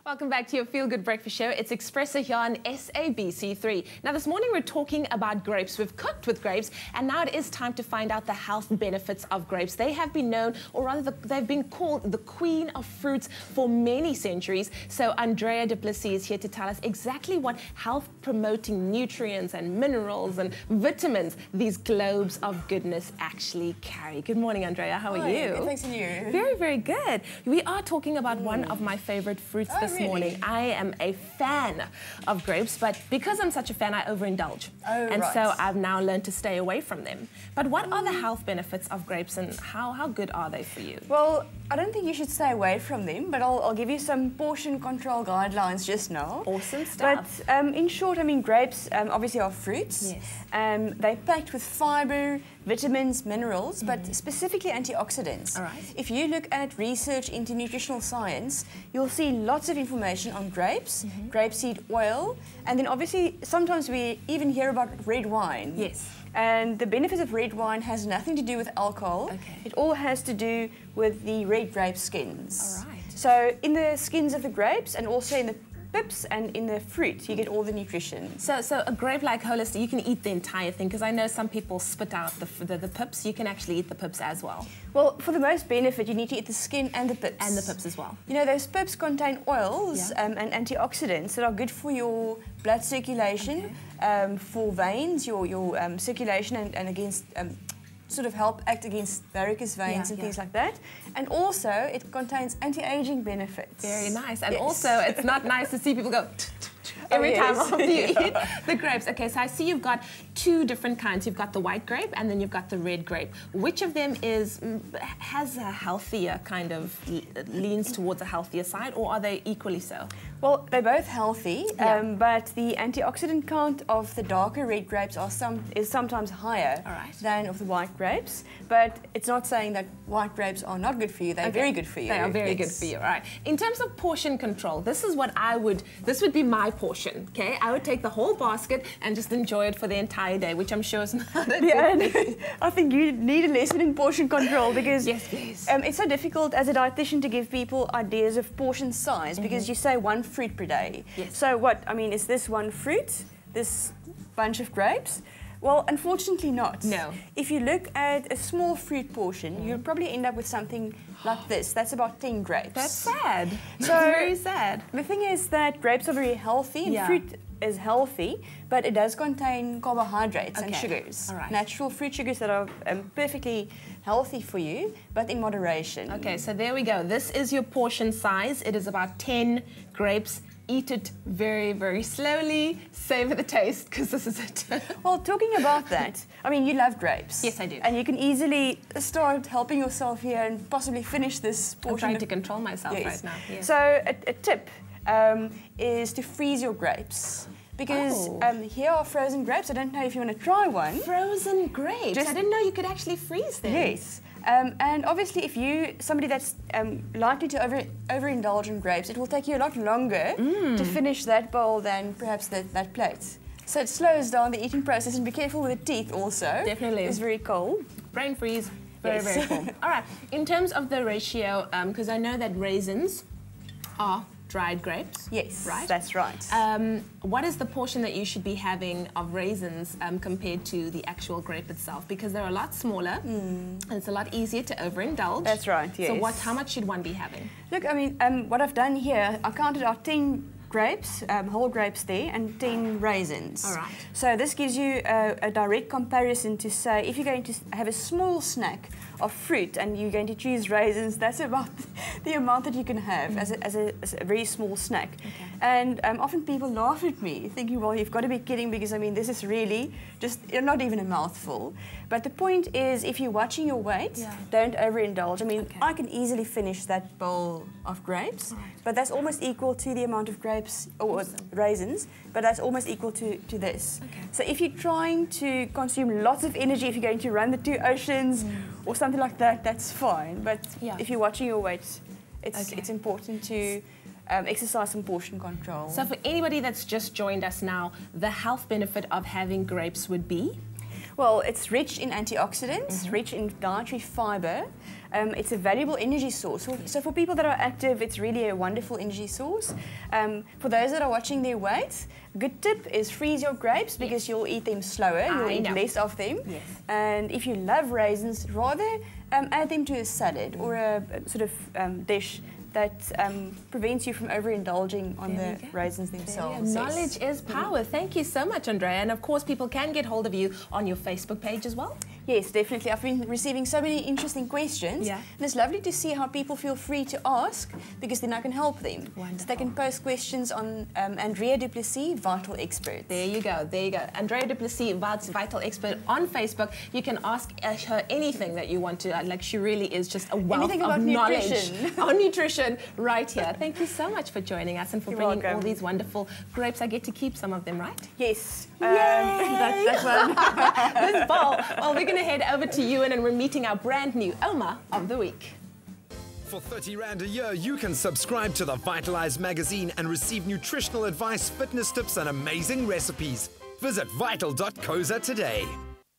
Welcome back to your Feel Good Breakfast Show. It's Expresso here on SABC3. Now this morning we're talking about grapes. We've cooked with grapes and now it is time to find out the health benefits of grapes. They have been known, or rather they've been called the queen of fruits for many centuries. So Andrea du Plessis is here to tell us exactly what health promoting nutrients and minerals and vitamins these globes of goodness actually carry. Good morning, Andrea. How are you? Good, thanks, and you? Very, very good. We are talking about one of my favorite fruits this morning. I am a fan of grapes, but because I'm such a fan, I overindulge. So I've now learned to stay away from them. But what are the health benefits of grapes and how good are they for you? Well, I don't think you should stay away from them, but I'll give you some portion control guidelines just now. Awesome stuff. But in short, I mean, grapes obviously are fruits. Yes. They're packed with fiber, vitamins, minerals, but specifically antioxidants. All right. If you look at research into nutritional science, you'll see lots of information on grapes, grapeseed oil, and then obviously sometimes we even hear about red wine. Yes. And the benefits of red wine has nothing to do with alcohol. Okay. It all has to do with the red grape skins. All right. So in the skins of the grapes and also in the pips and in the fruit, you get all the nutrition. So a grape like holistic, you can eat the entire thing, because I know some people spit out the pips. You can actually eat the pips as well. Well, for the most benefit, you need to eat the skin and the pips. And the pips as well. You know, those pips contain oils and antioxidants that are good for your blood circulation, for veins, your circulation, and against sort of help act against varicose veins and things like that. And also, it contains anti-aging benefits. Very nice. And also, it's not nice to see people go every time after you eat the grapes. Okay, so I see you've got two different kinds. You've got the white grape and then you've got the red grape. Which of them has a healthier kind of, leans towards a healthier side, or are they equally so? Well, they're both healthy, but the antioxidant count of the darker red grapes is sometimes higher than of the white grapes. But it's not saying that white grapes are not good for you. They're very good for you. They are very good for you, right? In terms of portion control, this is what this would be my portion, okay? I would take the whole basket and just enjoy it for the entire day, which I'm sure is not a good thing. I think you need a lesson in portion control, because yes, please. It's so difficult as a dietitian to give people ideas of portion size, because you say one fruit per day. Yes. So what, I mean, is this one fruit, this bunch of grapes? Well, unfortunately not. No. If you look at a small fruit portion, you'll probably end up with something like this. That's about 10 grapes. That's sad. So, that's very sad. The thing is that grapes are very healthy, and fruit is healthy, but it does contain carbohydrates and sugars. All right. Natural fruit sugars that are perfectly healthy for you, but in moderation. Okay, so there we go. This is your portion size. It is about 10 grapes. Eat it very, very slowly. Savor the taste, because this is it. Well, talking about that, I mean, you love grapes. Yes, I do. And you can easily start helping yourself here and possibly finish this portion. I'm trying to control myself right now. Yes. So a tip is to freeze your grapes. Because here are frozen grapes. I don't know if you want to try one. Frozen grapes? I didn't know you could actually freeze them. Yes. And obviously, if somebody that's likely to overindulge in grapes, it will take you a lot longer to finish that bowl than perhaps that plate. So it slows down the eating process, and be careful with the teeth also. Definitely. It's very cold. Brain freeze. Very, very cool. All right. In terms of the ratio, because I know that raisins are dried grapes. Yes, right? That's right. What is the portion that you should be having of raisins compared to the actual grape itself? Because they're a lot smaller and it's a lot easier to overindulge. That's right, yes. So how much should one be having? Look, I mean, what I've done here, I counted out 10 grapes, whole grapes there, and 10 raisins. All right. So this gives you a direct comparison to say, if you're going to have a small snack of fruit and you're going to choose raisins, that's about the amount that you can have as a very small snack. Okay. And often people laugh at me, thinking, well, you've got to be kidding, because, I mean, this is really just not even a mouthful. But the point is, if you're watching your weight, don't overindulge. I mean, I can easily finish that bowl of grapes, but that's almost equal to the amount of grapes or raisins, but that's almost equal to this. Okay. So if you're trying to consume lots of energy, if you're going to run the 2 oceans or something like that, that's fine. But if you're watching your weight, it's important to exercise some portion control. So for anybody that's just joined us now, the health benefit of having grapes would be? Well, it's rich in antioxidants, rich in dietary fiber. It's a valuable energy source. So for people that are active, it's really a wonderful energy source. For those that are watching their weight, a good tip is freeze your grapes because you'll eat them slower, you'll eat less of them. Yes. And if you love raisins, rather add them to a salad or a sort of dish that prevents you from overindulging on the raisins themselves. Knowledge is power. Thank you so much, Andrea. And of course, people can get hold of you on your Facebook page as well. Yes, definitely. I've been receiving so many interesting questions. Yeah. And it's lovely to see how people feel free to ask, because then I can help them. Wonderful. So they can post questions on Andrea du Plessis, Vital Expert. There you go, there you go. Andrea du Plessis, Vital Expert on Facebook. You can ask her anything that you want to. Like, she really is just a wealth of knowledge on nutrition right here. Thank you so much for joining us and for bringing all these wonderful grapes. I get to keep some of them, right? Yes. That's one. This bowl. Well, we're going to head over to Ewan and we're meeting our brand new Oma of the Week. For 30 Rand a year, you can subscribe to the Vitalize magazine and receive nutritional advice, fitness tips, and amazing recipes. Visit vital.co.za today.